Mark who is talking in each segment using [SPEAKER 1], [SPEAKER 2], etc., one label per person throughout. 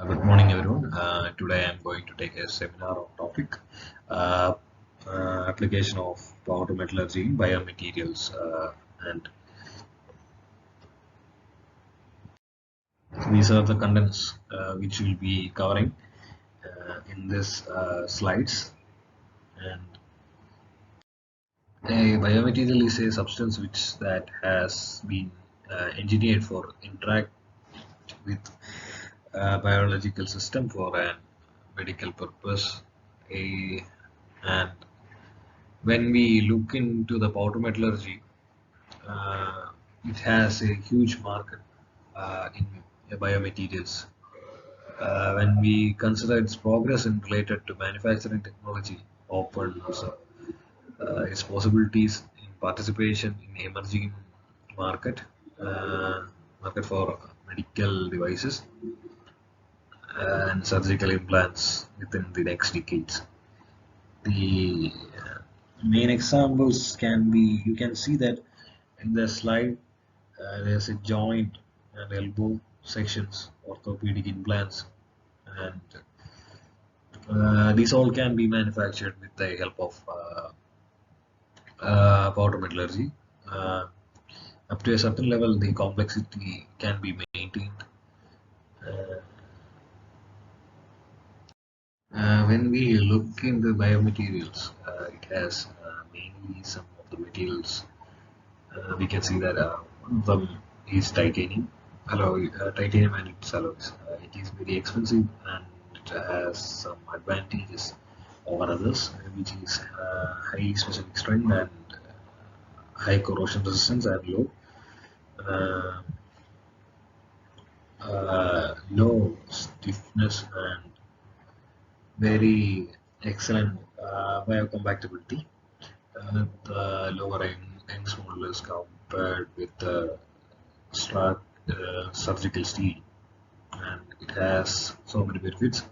[SPEAKER 1] Good morning, everyone. Today I'm going to take a seminar on topic uh, application of powder metallurgy, biomaterials, and these are the contents which we'll be covering in this slides. And a biomaterial is a substance which that has been engineered for interact with biological system for a medical purpose. And when we look into the powder metallurgy, uh, it has a huge market in biomaterials. When we consider its progress in related to manufacturing technology, opens its possibilities in participation in emerging market, uh, market for medical devices and surgical implants within the next decades. The main examples can be, you can see that in the slide, there's a joint and elbow sections, orthopedic implants, and these all can be manufactured with the help of powder metallurgy. Uh, Up to a certain level, the complexity can be maintained. Uh, when we look in the biomaterials, it has mainly some of the materials. We can see that one of them is titanium alloy, titanium and its alloys. It is very expensive and it has some advantages over others, which is high specific strength and high corrosion resistance and uh, low stiffness and very excellent biocompatibility. The lower Young's modulus compared with the Strat surgical steel, and it has so many benefits.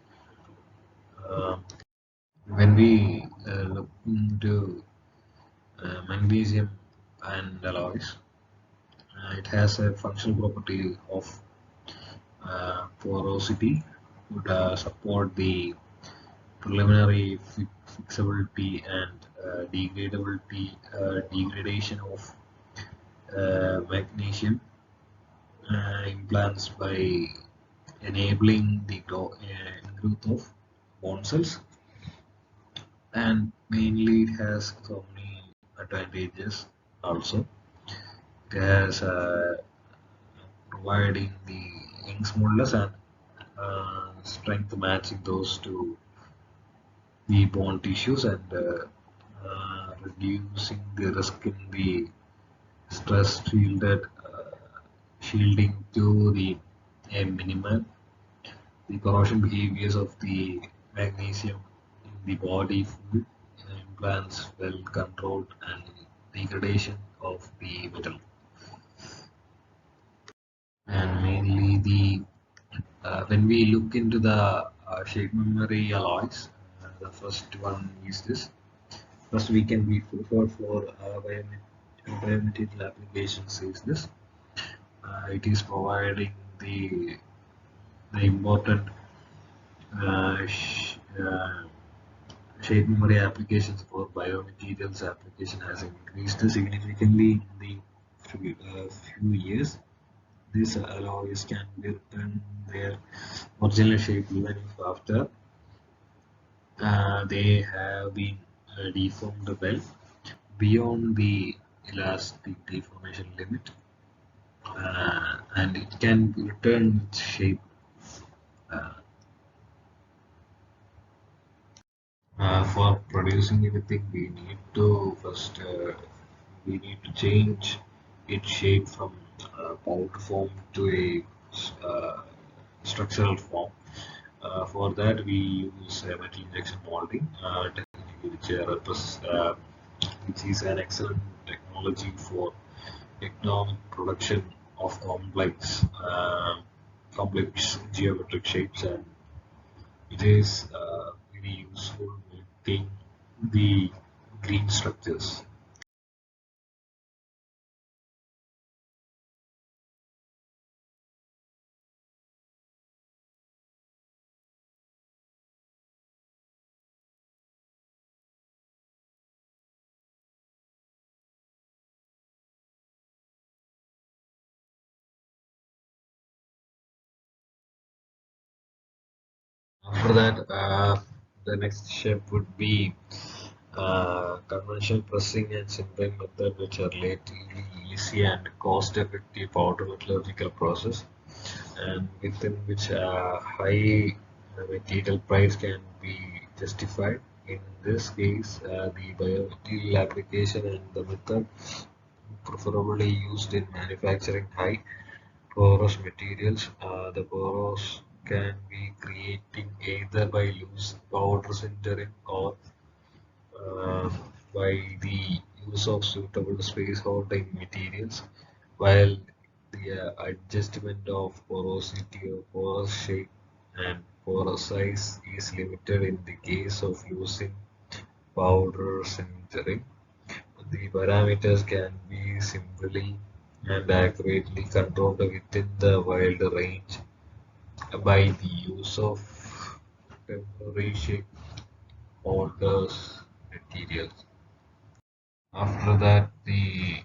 [SPEAKER 1] Um, when we look into magnesium and alloys, it has a functional property of porosity, would support the preliminary fixability and degradation of magnesium implants by enabling the growth of bone cells, and mainly it has so many advantages also. It has providing the Young's modulus and strength matching those to the bone tissues, and reducing the risk in the stress shielding to the a minimum. The corrosion behaviors of the magnesium in the body fluid implants well controlled and degradation of the metal. And mainly the when we look into the shape memory alloys, the first one is this. First, we can be preferred for biomaterial applications is this. It is providing the important uh, sh- uh, shape memory applications for biomaterials application has increased significantly in the few years. These alloys can be returned their original shape even if after they have been deformed well beyond the elastic deformation limit, and it can return its shape. Uh, for producing anything, we need to first we need to change its shape from powder form to a structural form. For that, we use metal injection molding technique, which is an excellent technology for economic production of complex geometric shapes, and it is very useful making the green structures. After that, the next step would be conventional pressing and sintering method, which are relatively easy and cost-effective powder metallurgical process, and within which high material price can be justified. In this case, the biomaterial application and the method preferably used in manufacturing high porous materials. The porous can be creating either by loose powder sintering or uh, by the use of suitable space holding materials, while the adjustment of porosity or porous shape and porous size is limited in the case of using powder sintering. The parameters can be simply and accurately controlled within the wide range by the use of temporary shape holders materials. After that, the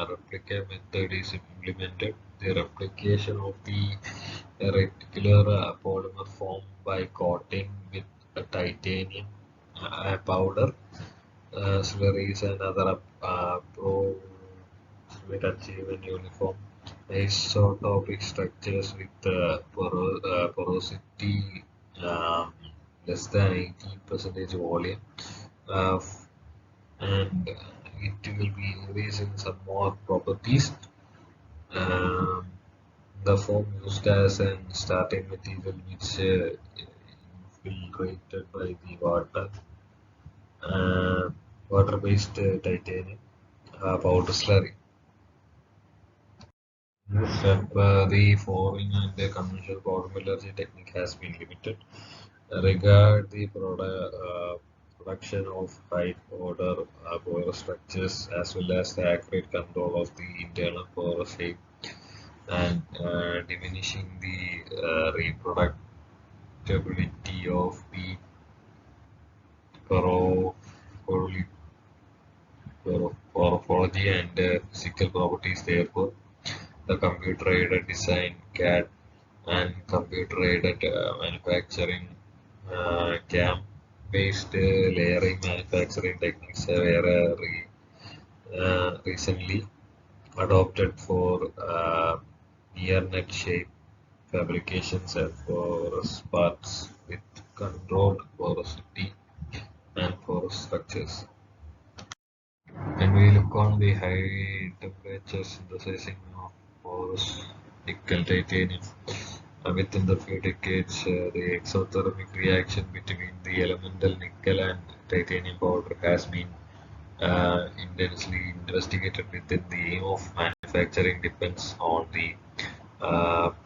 [SPEAKER 1] replica method is implemented. The replication of the reticular polymer formed by coating with a titanium powder, slurries, and other will achieve an uniform isotopic structures with porosity um, less than 18% volume. Uh, and it will be increasing some more properties. Um, the foam used as an starting material which infiltrated by the uh, water-based titanium powder slurry. In this step, the forming and the conventional powder metallurgy technique has been limited. Regard the production of high order porous structures as well as the accurate control of the internal porous shape and diminishing the reproducibility of the poro- poro- morphology and physical properties. Therefore, the computer-aided design CAD and computer-aided manufacturing CAM-based layering manufacturing techniques were recently adopted for near-net shape fabrications and porous parts with controlled porosity and porous structures. When we look on the high temperature synthesizing of porous nickel titanium, within the few decades, the exothermic reaction between the elemental nickel and titanium powder has been intensely investigated within the aim of manufacturing depends on the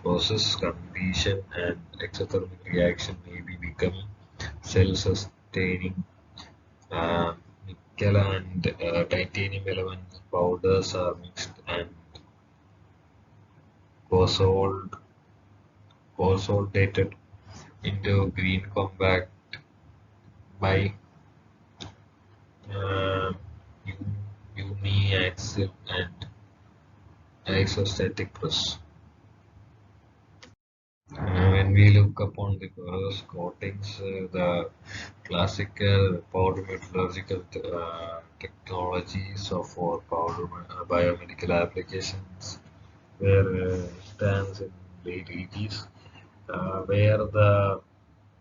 [SPEAKER 1] process condition, and exothermic reaction may be becoming self-sustaining. Nickel and titanium element powders are mixed and consolidated consolidated into green compact by uh, uniaxial and isostatic press. When we look upon the porous coatings, the classical powder metallurgical technologies for powder biomedical applications were stands in late 80s, where the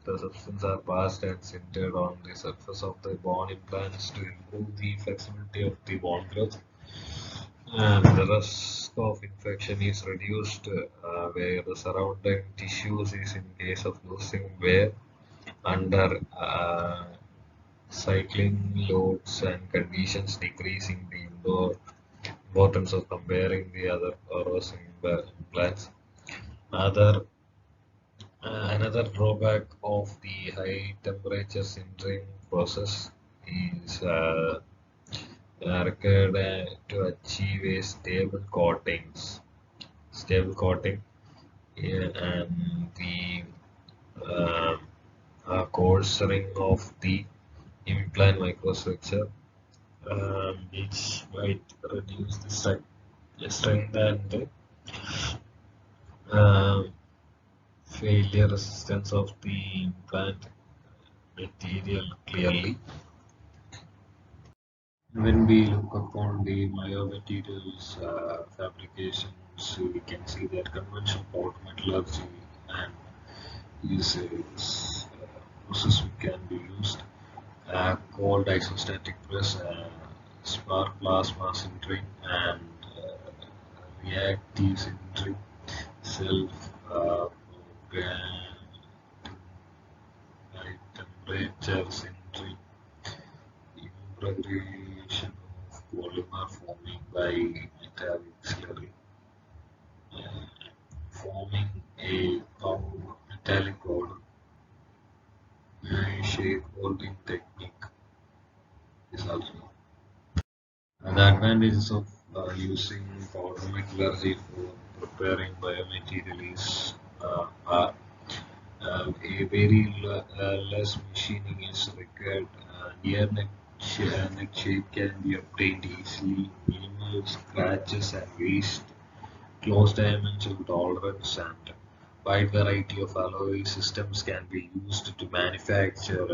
[SPEAKER 1] substances are passed and sintered on the surface of the bone implants to improve the flexibility of the bone growth. And the risk of infection is reduced where the surrounding tissues is in case of losing wear under cycling loads and conditions, decreasing the importance of comparing the other porous implants. Other Another drawback of the high temperature sintering process is required to achieve a stable coating, yeah, and the uh, coarsening of the implant microstructure, which might reduce the strength and um failure resistance of the implant material clearly. When we look upon the biomaterials fabrications, we can see that conventional powder metallurgy and uses process can be used. Cold isostatic press, spark plasma sintering, and reactive sintering, self programmed high temperature sintering, impregnation of polymer forming by metallic slurry, uh, forming a metallic powder, shape holding technique is also. The advantages of using powder metallurgy for preparing biomaterial is are a very less machining is required. Near neck shape can be obtained easily. Minimal scratches and waste. Close dimensional tolerance and wide variety of alloy systems can be used to manufacture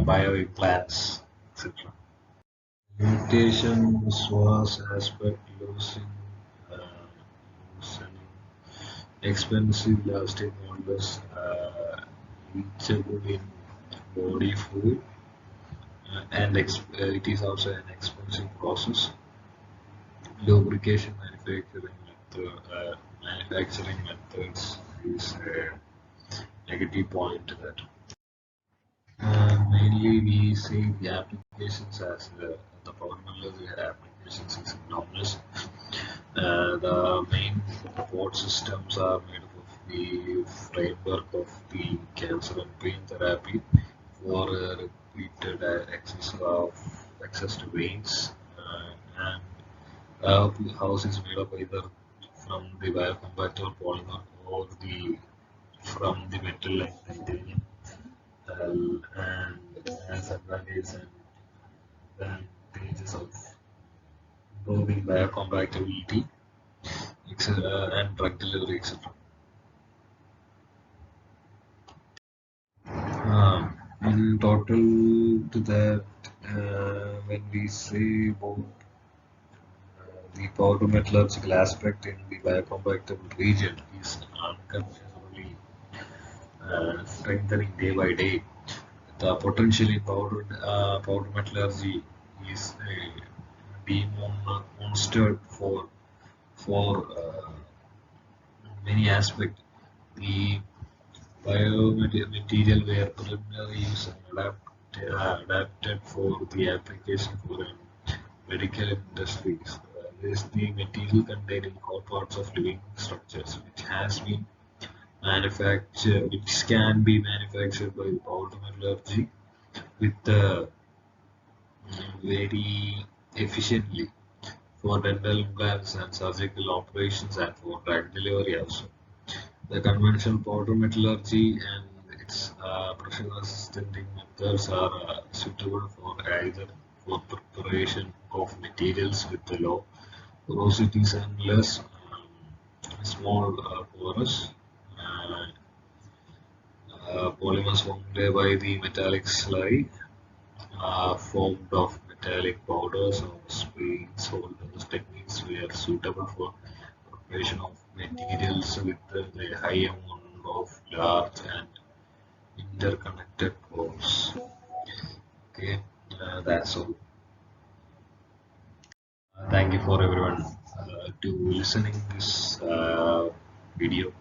[SPEAKER 1] bioimplants, etc. Limitations was aspect uh, loosening expensive plastic molders, leachable in body fluid, it is also an expensive process. Lubrication manufacturing methods is a negative point to that. Mainly, we see the applications as the polymer applications is enormous. The main support systems are made up of the framework of the cancer and pain therapy for repeated access to veins, and house is made up either from the biocompatible polymer or the from the metal like titanium, and has advantages of improving biocompatibility, and drug delivery, etc. In total to that, when we say about the powder metallurgical aspect in the biocompatible region is unconsiderably strengthening day by day. The potential in powder metallurgy is being monstered for many aspects. The biomaterial were preliminary use and adapted for the application for medical industries. This the material containing core parts of living structures, which can be manufactured by powder metallurgy with very efficiently for dental implants and surgical operations and for drug delivery also. The conventional powder metallurgy and its pressure-resistant methods are suitable for either for preparation of materials with the low porosities and less small porous uh, polymers formed by the metallic slurry formed of metallic powders or sprays. All those techniques were suitable for preparation of materials with the high amount of large and interconnected pores. Okay, that's all. Thank you for everyone to listening this video.